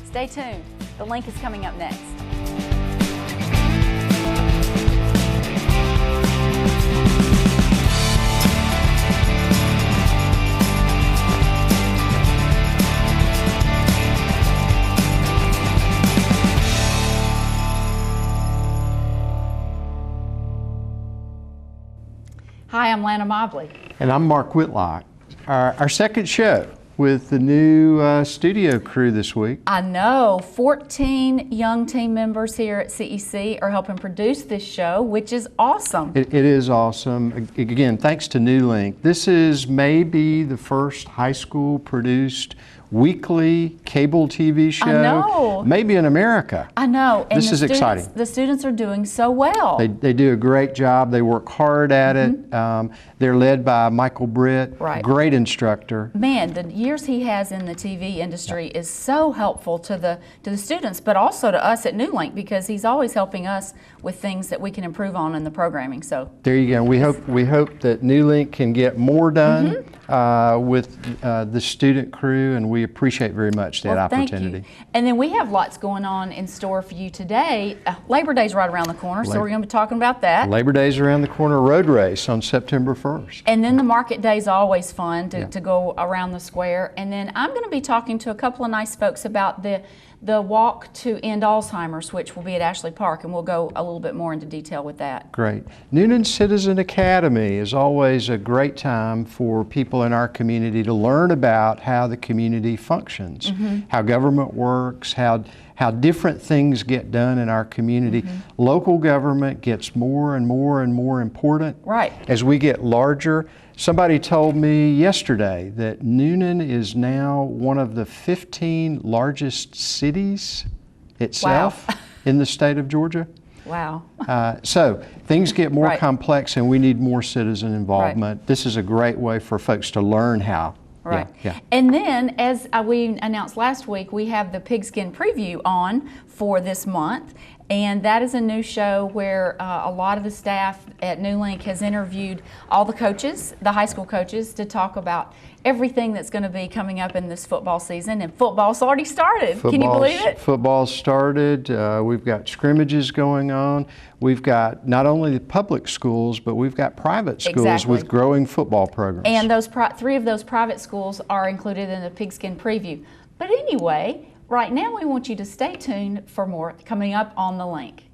Stay tuned. The link is coming up next. Hi, I'm Lana Mobley. And I'm Mark Whitlock. Our second show with the new studio crew this week. I know, 14 young team members here at CEC are helping produce this show, which is awesome. It is awesome. Again, thanks to NuLink. This is maybe the first high school produced weekly cable TV show, I know. maybe in America. I know. And this is exciting. The students are doing so well. They do a great job. They work hard at it. They're led by Michael Britt, great instructor. Man, the years he has in the TV industry is so helpful to the students, but also to us at NuLink, because he's always helping us with things that we can improve on in the programming. So there you go. We hope that NuLink can get more done with the student crew, and we appreciate very much that opportunity. Thank you. And then we have lots going on in store for you today. Labor Day's right around the corner, so we're going to be talking about that. Labor Day's around the corner. Road race on September 1st. And then the market day is always fun to go around the square. And then I'm going to be talking to a couple of nice folks about the walk to end Alzheimer's, which will be at Ashley Park, and we'll go a little bit more into detail with that. Great. Newnan Citizen Academy is always a great time for people in our community to learn about how the community functions, how government works, how different things get done in our community. Local government gets more and more and more important as we get larger. Somebody told me yesterday that Newnan is now one of the 15 largest cities itself in the state of Georgia. Wow. So things get more complex, and we need more citizen involvement. This is a great way for folks to learn how. Right. And then, as we announced last week, we have the Pigskin Preview on for this month. And that is a new show where a lot of the staff at NuLink has interviewed all the coaches, the high school coaches, to talk about everything that's going to be coming up in this football season. And football's already started. Can you believe it? Football's started. We've got scrimmages going on. We've got not only the public schools, but we've got private schools with growing football programs. And those three of those private schools are included in the Pigskin Preview. But anyway, right now we want you to stay tuned for more coming up on the link.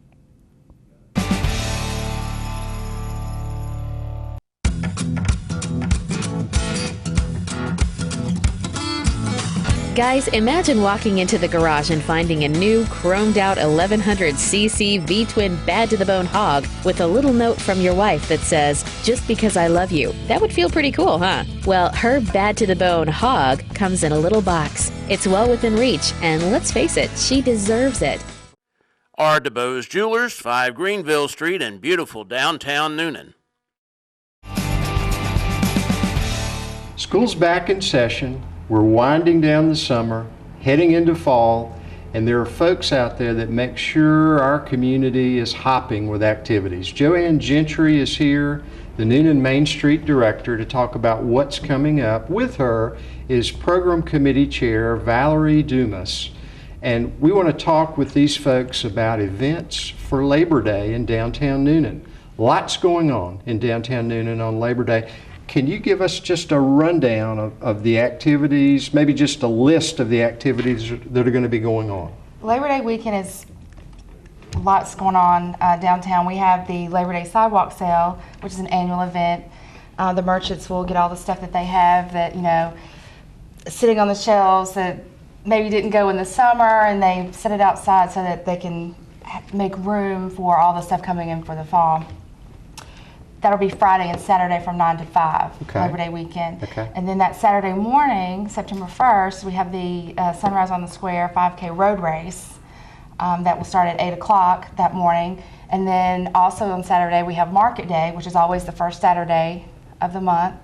Guys, imagine walking into the garage and finding a new chromed out 1100cc V-twin bad to the bone hog with a little note from your wife that says, "Just because I love you." That would feel pretty cool, huh? Well, her bad to the bone hog comes in a little box. It's well within reach, and let's face it, she deserves it. R. DeBose Jewelers, 5 Greenville Street in beautiful downtown Newnan. School's back in session. We're winding down the summer, heading into fall, and there are folks out there that make sure our community is hopping with activities. Ann Genry is here, the Newnan Main Street Director, to talk about what's coming up. With her is Program Committee Chair Valerie Dumas. And we want to talk with these folks about events for Labor Day in downtown Newnan. Lots going on in downtown Newnan on Labor Day. Can you give us just a rundown of the activities, maybe just a list of the activities that are going to be going on? Labor Day weekend is lots going on downtown. We have the Labor Day sidewalk sale, which is an annual event. The merchants will get all the stuff that they have that, you know, sitting on the shelves that maybe didn't go in the summer, and they set it outside so that they can make room for all the stuff coming in for the fall. That'll be Friday and Saturday from 9 to 5, Labor Day weekend. And then that Saturday morning, September 1st, we have the Sunrise on the Square 5K road race that will start at 8 o'clock that morning. And then also on Saturday, we have Market Day, which is always the first Saturday of the month.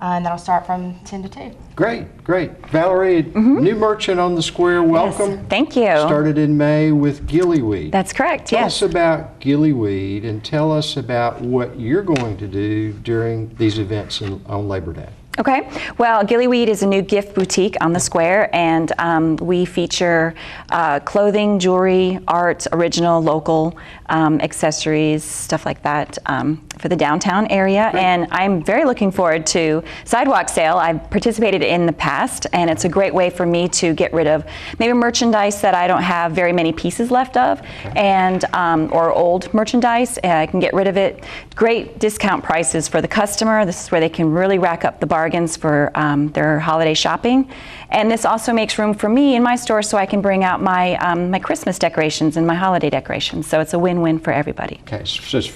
And that'll start from 10 to 2. Great, great. Valerie, new merchant on the square, welcome. Yes, thank you. Started in May with Gillyweed. That's correct, Tell us about Gillyweed, and tell us about what you're going to do during these events on Labor Day. Okay, well, Gillyweed is a new gift boutique on the square, and we feature clothing, jewelry, art, original, local accessories, stuff like that for the downtown area. Great. And I'm very looking forward to Sidewalk Sale. I've participated in the past, and it's a great way for me to get rid of maybe merchandise that I don't have very many pieces left of, and or old merchandise. I can get rid of it. Great discount prices for the customer. This is where they can really rack up the bargains for their holiday shopping. And this also makes room for me in my store so I can bring out my my Christmas decorations and my holiday decorations. So it's a win-win for everybody. Okay, so it's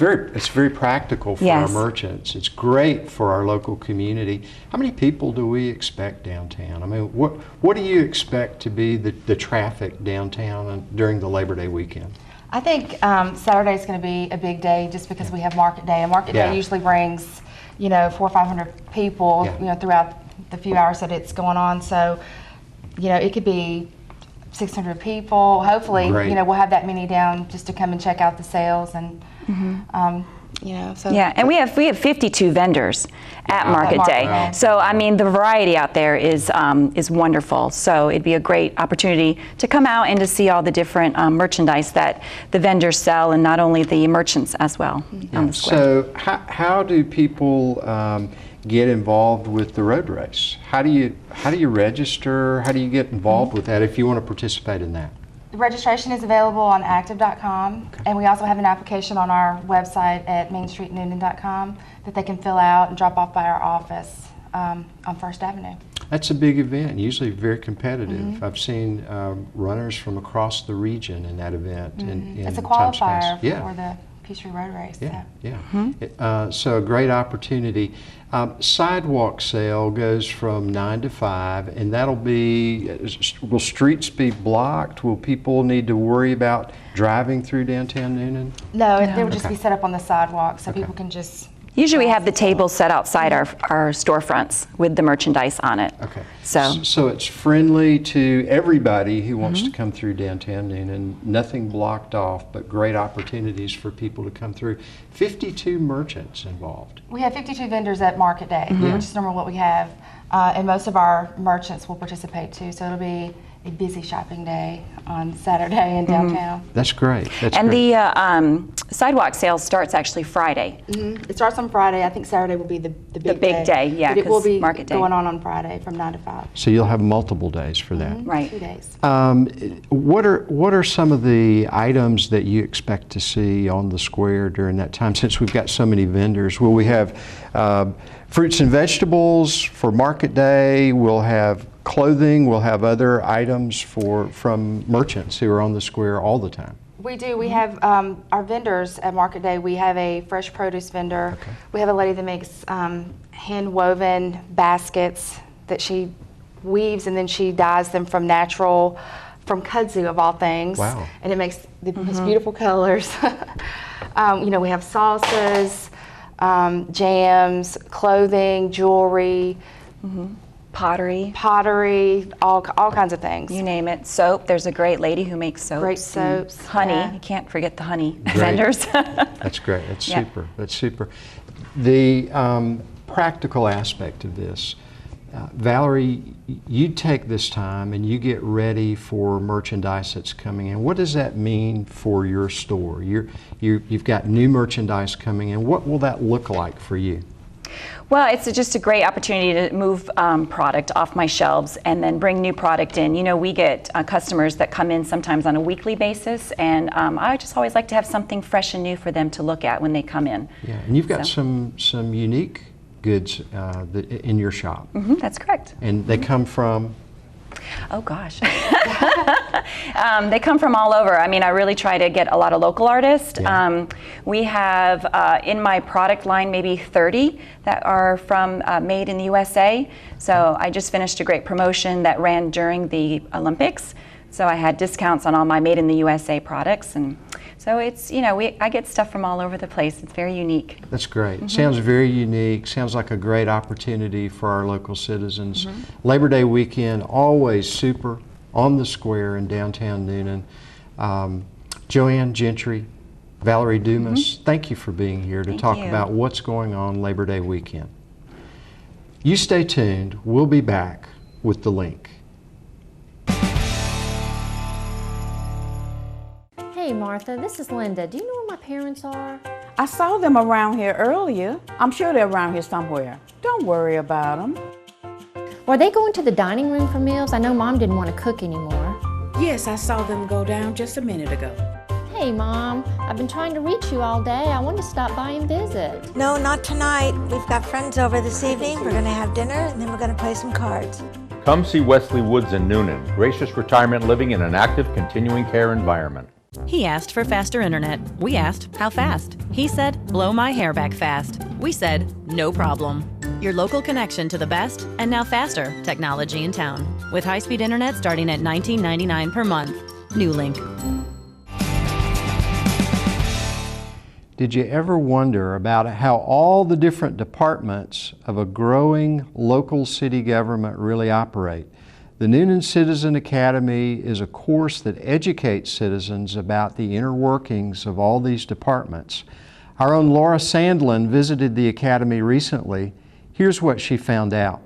very practical for Yes. our merchants. It's great for our local community. How many people do we expect downtown? I mean, what do you expect to be the traffic downtown during the Labor Day weekend? I think Saturday is going to be a big day just because we have Market Day. And Market Yeah. Day usually brings, 400 or 500 people, Yeah. throughout the few hours that it's going on. So, it could be 600 people. Hopefully, Great. we'll have that many down just to come and check out the sales and, so. Yeah, and we have 52 vendors at Market Market Day. Day. So I mean, the variety out there is wonderful. So it'd be a great opportunity to come out and to see all the different merchandise that the vendors sell, and not only the merchants as well on the square. So how do people get involved with the road race? How do you register? How do you get involved with that if you want to participate in that? The registration is available on active.com, and we also have an application on our website at mainstreetnewnan.com that they can fill out and drop off by our office on First Avenue. That's a big event, usually very competitive. I've seen runners from across the region in that event. In It's a times qualifier past. Yeah. for the Peachtree Road Race. Yeah, So. yeah. So a great opportunity. Sidewalk sale goes from 9 to 5, and that'll be, will streets be blocked? Will people need to worry about driving through downtown Newnan? No, they would just Okay. be set up on the sidewalk so Okay. people can just. Usually we have the tables set outside our storefronts with the merchandise on it. Okay. So So it's friendly to everybody who wants to come through downtown Newnan. Nothing blocked off, but great opportunities for people to come through. 52 merchants involved. We have 52 vendors at Market Day, which is normally what we have, and most of our merchants will participate too. So it'll be a busy shopping day on Saturday in downtown. That's great. That's and great. the sidewalk sale starts actually Friday. It starts on Friday. I think Saturday will be the big big day, yeah, But it will 'cause be Market Day. going on Friday from 9 to 5. So you'll have multiple days for that. Right. 2 days. What are some of the items that you expect to see on the square during that time, since we've got so many vendors? Will we have fruits and vegetables for Market Day? We'll have clothing. We'll have other items from merchants who are on the square all the time. We do. We have our vendors at Market Day. We have a fresh produce vendor. Okay. We have a lady that makes hand-woven baskets that she weaves and then she dyes them from kudzu of all things. Wow. And it makes the most beautiful colors. We have salsas, jams, clothing, jewelry, Pottery, all kinds of things. you name it. Soap. There's a great lady who makes soaps. Great and soaps, Honey. yeah. You can't forget the honey Great. vendors. That's great. That's Yeah. super. That's super. The practical aspect of this, Valerie, you take this time and you get ready for merchandise that's coming in. What does that mean for your store? You've got new merchandise coming in. What will that look like for you? Well, it's just a great opportunity to move product off my shelves and then bring new product in. We get customers that come in sometimes on a weekly basis, and I just always like to have something fresh and new for them to look at when they come in. Yeah, and you've got So. some unique goods in your shop, That's correct. and they come from. Oh gosh. They come from all over. I mean, I really try to get a lot of local artists. Yeah. We have in my product line maybe 30 that are from made in the USA. So I just finished a great promotion that ran during the Olympics. So I had discounts on all my made in the USA products, and so it's, I get stuff from all over the place. It's very unique. That's great. Sounds very unique. Sounds like a great opportunity for our local citizens. Labor Day weekend, always super on the square in downtown Newnan. Ann Genry, Valerie Dumas, thank you for being here to Thank talk you. about what's going on Labor Day weekend. You stay tuned. We'll be back with the link. Hey Martha, this is Linda. Do you know where my parents are? I saw them around here earlier. I'm sure they're around here somewhere. Don't worry about them. Were they going to the dining room for meals? I know Mom didn't want to cook anymore. Yes, I saw them go down just a minute ago. Hey Mom, I've been trying to reach you all day. I wanted to stop by and visit. No, not tonight. We've got friends over this evening. We're going to have dinner and then we're going to play some cards. Come see Wesley Woods in Newnan, gracious retirement living in an active continuing care environment. He asked for faster internet. We asked, how fast? He said, blow my hair back fast. We said, no problem. Your local connection to the best, and now faster, technology in town. With high-speed internet starting at $19.99 per month. NuLink. Did you ever wonder about how all the different departments of a growing local city government really operate? The Newnan Citizen Academy is a course that educates citizens about the inner workings of all these departments. Our own Laura Sandlin visited the Academy recently. Here's what she found out.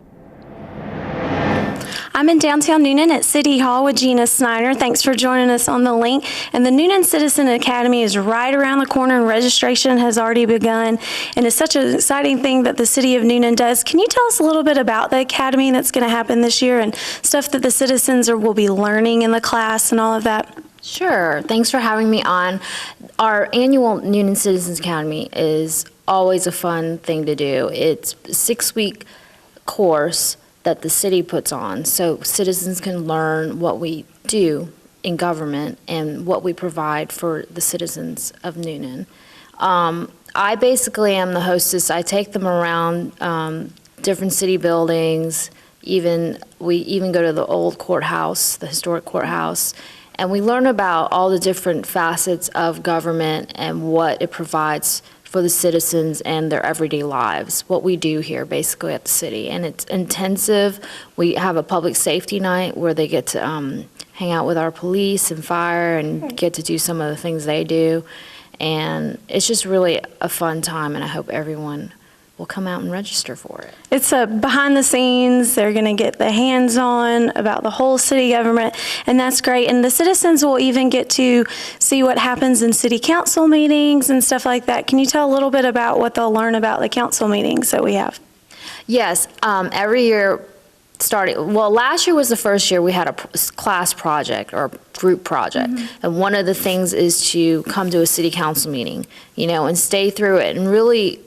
I'm in downtown Newnan at City Hall with Gina Snider. Thanks for joining us on the link. And the Newnan Citizen Academy is right around the corner and registration has already begun. And it's such an exciting thing that the City of Newnan does. Can you tell us a little bit about the Academy that's going to happen this year and stuff that the citizens will be learning in the class and all of that? Sure. Thanks for having me on. Our annual Newnan Citizens Academy is always a fun thing to do. It's a 6-week course that the city puts on, so citizens can learn what we do in government and what we provide for the citizens of Newnan. I basically am the hostess. I take them around different city buildings. We even go to the old courthouse, the historic courthouse, and we learn about all the different facets of government and what it provides for the citizens and their everyday lives, what we do here basically at the city. And it's intensive. We have a public safety night where they get to hang out with our police and fire and get to do some of the things they do. And it's just really a fun time, and I hope everyone will come out and register for it. It's a behind the scenes. They're going to get the hands-on about the whole city government, and that's great. And the citizens will even get to see what happens in city council meetings and stuff like that. Can you tell a little bit about what they'll learn about the council meetings that we have? Yes, every year last year was the first year we had a class project or group project. And one of the things is to come to a city council meeting, and stay through it and really,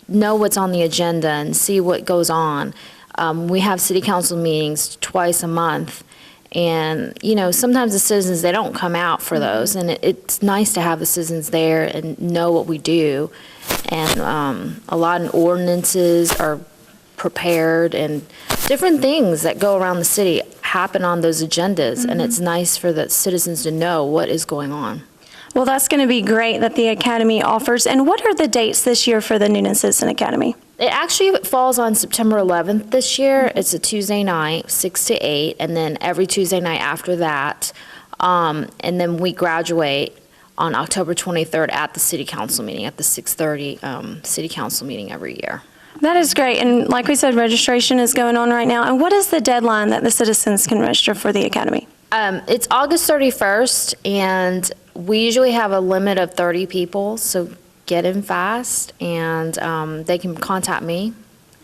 know what's on the agenda and see what goes on. We have city council meetings twice a month, and sometimes the citizens, they don't come out for those, and it's nice to have the citizens there and know what we do. And a lot of ordinances are prepared, and different things that go around the city happen on those agendas, and it's nice for the citizens to know what is going on. Well, that's going to be great that the Academy offers. And what are the dates this year for the Newnan Citizen Academy? It actually falls on September 11th this year. It's a Tuesday night, 6 to 8, and then every Tuesday night after that. And then we graduate on October 23rd at the City Council meeting, at the 6:30 City Council meeting every year. That is great. And like we said, registration is going on right now. And what is the deadline that the citizens can register for the Academy? It's August 31st, and we usually have a limit of 30 people, so get in fast, and they can contact me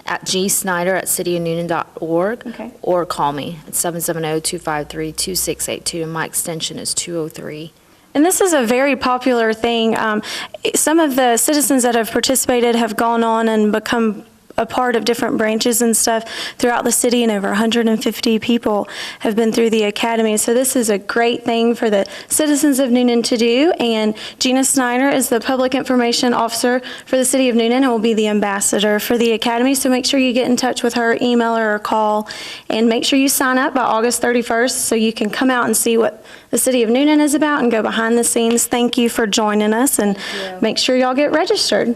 at gsnider@cityofnewnan.org, or call me at 770-253-2682, and my extension is 203. And this is a very popular thing. Some of the citizens that have participated have gone on and become a part of different branches and stuff throughout the city, and over 150 people have been through the Academy. So this is a great thing for the citizens of Newnan to do. And Gina Snider is the Public Information Officer for the City of Newnan and will be the ambassador for the Academy. So make sure you get in touch with her, email her, or call, and make sure you sign up by August 31st so you can come out and see what the City of Newnan is about and go behind the scenes. Thank you for joining us, and make sure y'all get registered.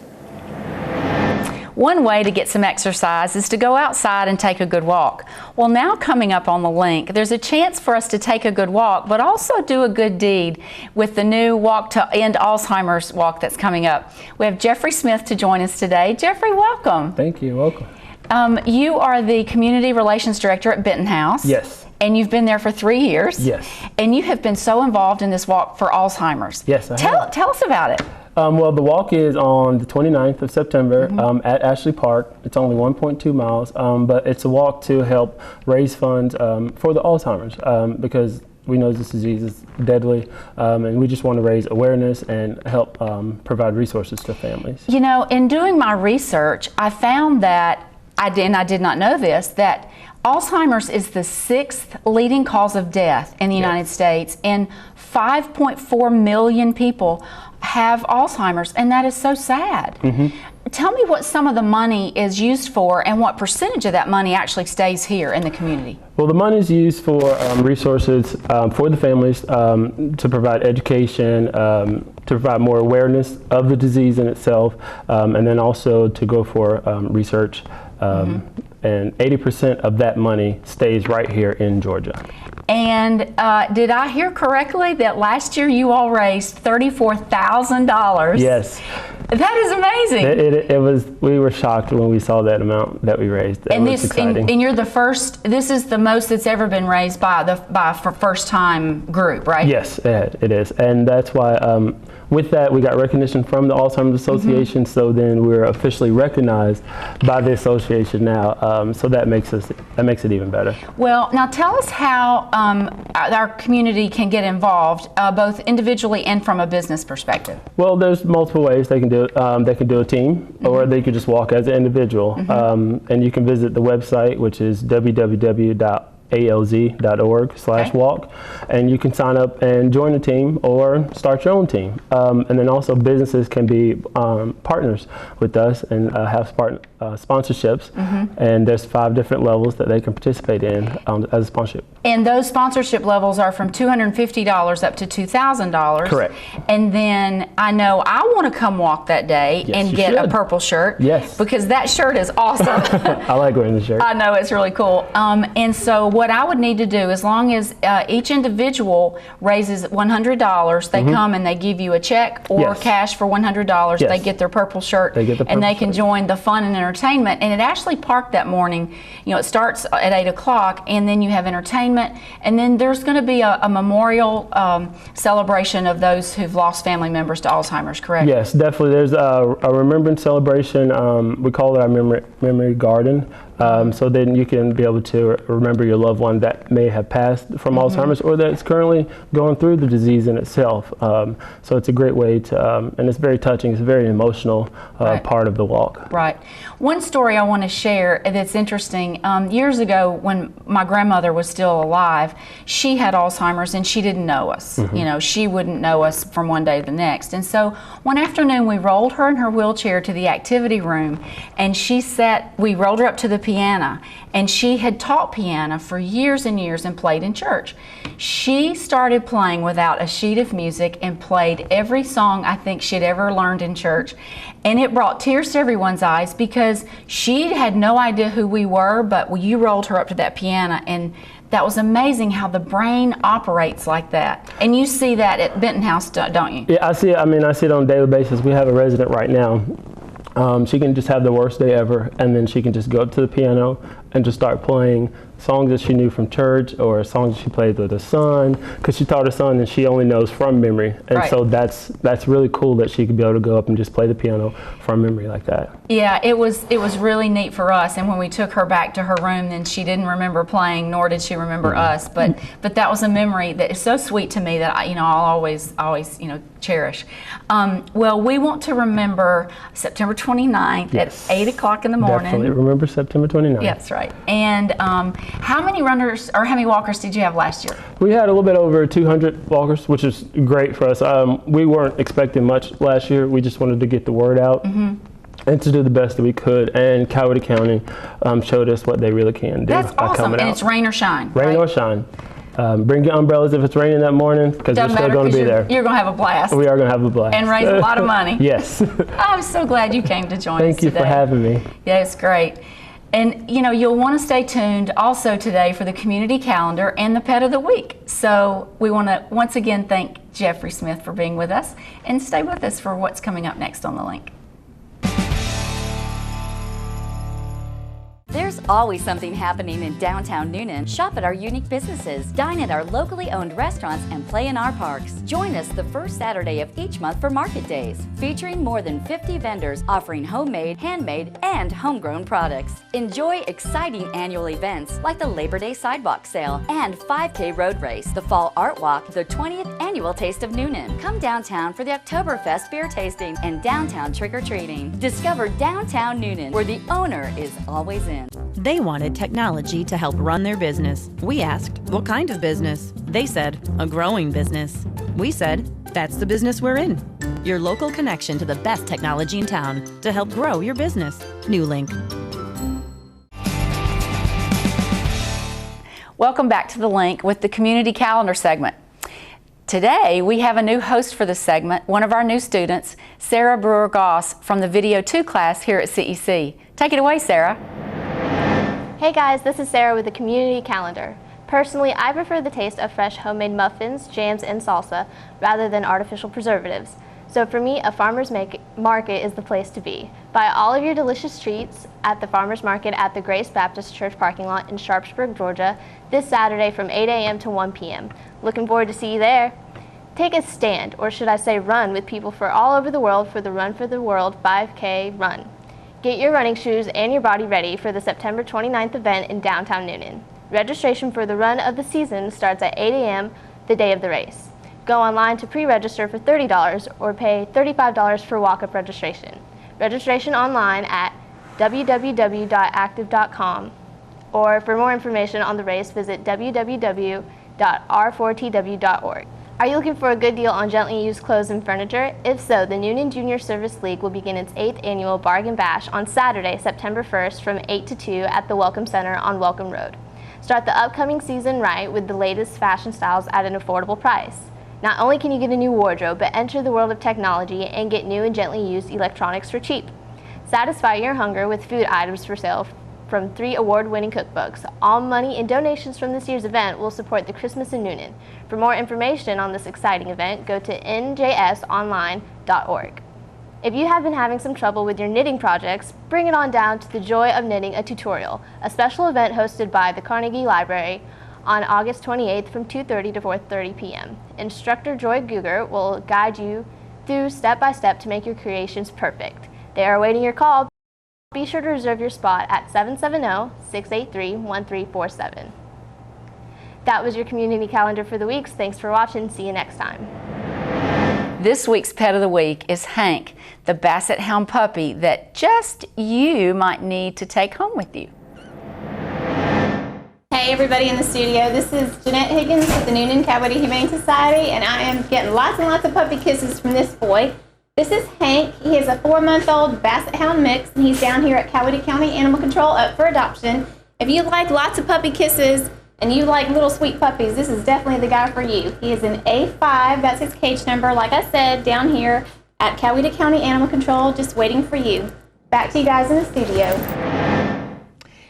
One way to get some exercise is to go outside and take a good walk. Well, now coming up on the link, there's a chance for us to take a good walk, but also do a good deed with the new Walk to End Alzheimer's Walk that's coming up. We have Jeffery Smith to join us today. Jeffery, welcome. Thank you, welcome. You are the Community Relations Director at Benton House. Yes. And you've been there for 3 years. Yes. And you have been so involved in this walk for Alzheimer's. Yes, I have. Tell us about it. Well, the walk is on the 29th of September at Ashley Park. It's only 1.2 miles, but it's a walk to help raise funds for the Alzheimer's because we know this disease is deadly, and we just want to raise awareness and help provide resources to families. You know, in doing my research, I found that, I did not know this, that Alzheimer's is the 6th leading cause of death in the United States, and 5.4 million people have Alzheimer's, and that is so sad. Tell me what some of the money is used for and what percentage of that money actually stays here in the community. Well, the money is used for resources for the families to provide education, to provide more awareness of the disease in itself, and then also to go for research. And 80% of that money stays right here in Georgia. And did I hear correctly that last year you all raised $34,000? Yes. That is amazing. It was. We were shocked when we saw that amount that we raised. That was exciting. And you're the first. This is the most that's ever been raised by a first-time group, right? Yes, it is, and that's why. With that, we got recognition from the Alzheimer's Association, so then we're officially recognized by the association now. So that makes it even better. Well, now tell us how our community can get involved, both individually and from a business perspective. Well, there's multiple ways they can do it. They can do a team, or they could just walk as an individual. And you can visit the website, which is www.alz.org/walk, and you can sign up and join a team or start your own team. And then also businesses can be partners with us and have sponsorships, and there's 5 different levels that they can participate in as a sponsorship. And those sponsorship levels are from $250 up to $2,000. Correct. And then I know I want to come walk that day and get a purple shirt. Yes. Because that shirt is awesome. I like wearing the shirt. I know, it's really cool. And so what I would need to do, as long as each individual raises $100, they come and they give you a check or cash for $100. They get their purple shirt, and they can join the fun and entertainment. And it actually parked that morning. You know, it starts at 8 o'clock, and then you have entertainment, and then there's going to be a memorial celebration of those who've lost family members to Alzheimer's, correct? Yes, definitely. There's a remembrance celebration. We call it our memory garden. So then you can be able to remember your loved one that may have passed from Alzheimer's or that's currently going through the disease in itself. So it's a great way to, and it's very touching, it's a very emotional part of the walk. Right. One story I want to share that's interesting, years ago when my grandmother was still alive, she had Alzheimer's and she didn't know us. You know, she wouldn't know us from one day to the next. And so one afternoon we rolled her in her wheelchair to the activity room, and we rolled her up to the piano, and she had taught piano for years and years and played in church. She started playing without a sheet of music and played every song I think she'd ever learned in church, and it brought tears to everyone's eyes because she had no idea who we were, but you rolled her up to that piano, and that was amazing how the brain operates like that. And you see that at Benton House, don't you? Yeah, I see it. I mean, I see it on a daily basis. We have a resident right now. She can just have the worst day ever, and then she can just go up to the piano and just start playing songs that she knew from church or songs that she played with her son, because she taught her son and she only knows from memory. And so that's really cool that she could be able to go up and just play the piano from memory like that. Yeah, it was really neat for us, and when we took her back to her room, then she didn't remember playing, nor did she remember us, but that was a memory that is so sweet to me that I'll always cherish. Well, we want to remember September 29th at 8 o'clock in the morning. Definitely remember September 29th. Yeah, that's right. And how many runners or how many walkers did you have last year? We had a little bit over 200 walkers, which is great for us. We weren't expecting much last year. We just wanted to get the word out and to do the best that we could. And Coweta County showed us what they really can do. That's awesome. And it's rain or shine. Rain or shine. Bring your umbrellas if it's raining that morning, because we're still going to be there. You're going to have a blast. We are going to have a blast. And raise a lot of money. Yes. I'm so glad you came to join us today. Thank you for having me. Yeah, it's great. And you'll want to stay tuned also today for the community calendar and the pet of the week. So we want to once again thank Jeffery Smith for being with us, and stay with us for what's coming up next on The Link. There's always something happening in downtown Newnan. Shop at our unique businesses, dine at our locally owned restaurants, and play in our parks. Join us the first Saturday of each month for Market Days, featuring more than 50 vendors offering homemade, handmade, and homegrown products. Enjoy exciting annual events like the Labor Day Sidewalk Sale and 5K Road Race, the Fall Art Walk, the 20th Annual Taste of Newnan. Come downtown for the Oktoberfest beer tasting and downtown trick-or-treating. Discover downtown Newnan, where the owner is always in. They wanted technology to help run their business. We asked, what kind of business? They said, a growing business. We said, that's the business we're in. Your local connection to the best technology in town to help grow your business. NuLink. Welcome back to The Link with the Community Calendar segment. Today, we have a new host for this segment, one of our new students, Sarah Brewer-Goss from the Video 2 class here at CEC. Take it away, Sarah. Hey guys, this is Sarah with the Community Calendar. Personally, I prefer the taste of fresh homemade muffins, jams, and salsa rather than artificial preservatives. So for me, a farmer's market is the place to be. Buy all of your delicious treats at the farmer's market at the Grace Baptist Church parking lot in Sharpsburg, Georgia, this Saturday from 8 a.m. to 1 p.m. Looking forward to see you there. Take a stand, or should I say run, with people from all over the world for the Run for the World 5K run. Get your running shoes and your body ready for the September 29th event in downtown Newnan. Registration for the run of the season starts at 8 a.m. the day of the race. Go online to pre-register for $30 or pay $35 for walk-up registration. Registration online at www.active.com, or for more information on the race, visit www.r4tw.org. Are you looking for a good deal on gently used clothes and furniture? If so, the Newnan Junior Service League will begin its 8th annual Bargain Bash on Saturday, September 1st from 8 to 2 at the Welcome Center on Welcome Road. Start the upcoming season right with the latest fashion styles at an affordable price. Not only can you get a new wardrobe, but enter the world of technology and get new and gently used electronics for cheap. Satisfy your hunger with food items for sale from 3 award-winning cookbooks. All money and donations from this year's event will support the Christmas in Newnan. For more information on this exciting event, go to njsonline.org. If you have been having some trouble with your knitting projects, bring it on down to the Joy of Knitting, a tutorial, a special event hosted by the Carnegie Library on August 28th from 2:30 to 4:30 p.m. Instructor Joy Guger will guide you through step-by-step to make your creations perfect. They are awaiting your call. Be sure to reserve your spot at 770-683-1347. That was your community calendar for the week. Thanks for watching. See you next time. This week's Pet of the Week is Hank, the Basset Hound puppy that just you might need to take home with you. Hey everybody in the studio, this is Jeanette Higgins with the Newnan Cowboy Humane Society, and I am getting lots and lots of puppy kisses from this boy. This is Hank. He is a 4-month-old Basset Hound mix, and he's down here at Coweta County Animal Control up for adoption. If you like lots of puppy kisses and you like little sweet puppies, this is definitely the guy for you. He is an A5, that's his cage number, like I said, down here at Coweta County Animal Control, just waiting for you. Back to you guys in the studio.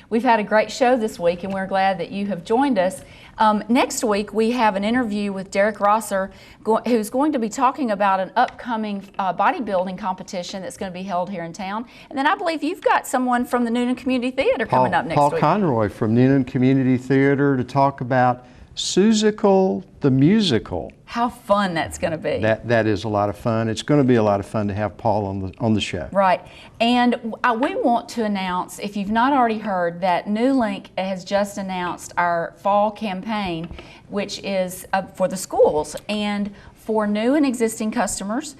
We've had a great show this week, and we're glad that you have joined us. Next week, we have an interview with Derek Rosser, who's going to be talking about an upcoming bodybuilding competition that's going to be held here in town. And then I believe you've got someone from the Newnan Community Theater coming up next week. Paul Conroy from Newnan Community Theater to talk about Susical the Musical. How fun that's going to be. That is a lot of fun. It's going to be a lot of fun to have Paul on the show. Right. And we want to announce, if you've not already heard, that NuLink has just announced our fall campaign, which is for the schools. And for new and existing customers,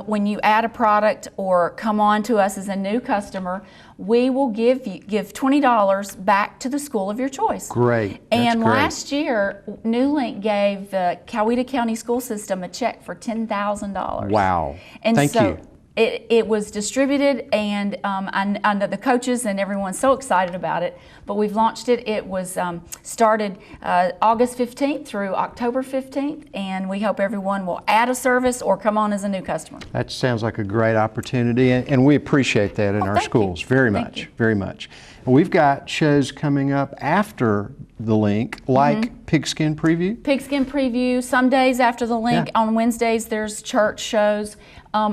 when you add a product or come on to us as a new customer, we will give $20 back to the school of your choice. Great. And great. Last year, NuLink gave the Coweta County School System a check for $10,000. Wow. And Thank you. It was distributed, and I know the coaches and everyone's so excited about it, but we've launched it. It was started August 15th through October 15th, and we hope everyone will add a service or come on as a new customer. That sounds like a great opportunity, and we appreciate that in our schools very much, very much. And we've got shows coming up after the link, like Pigskin Preview. Pigskin Preview, some days after the link. On Wednesdays there's church shows.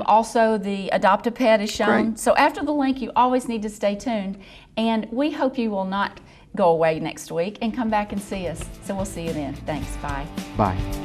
Also, the Adopt a Pet is shown. Great. So after the link, you always need to stay tuned. And we hope you will not go away next week and come back and see us. So we'll see you then. Thanks. Bye. Bye.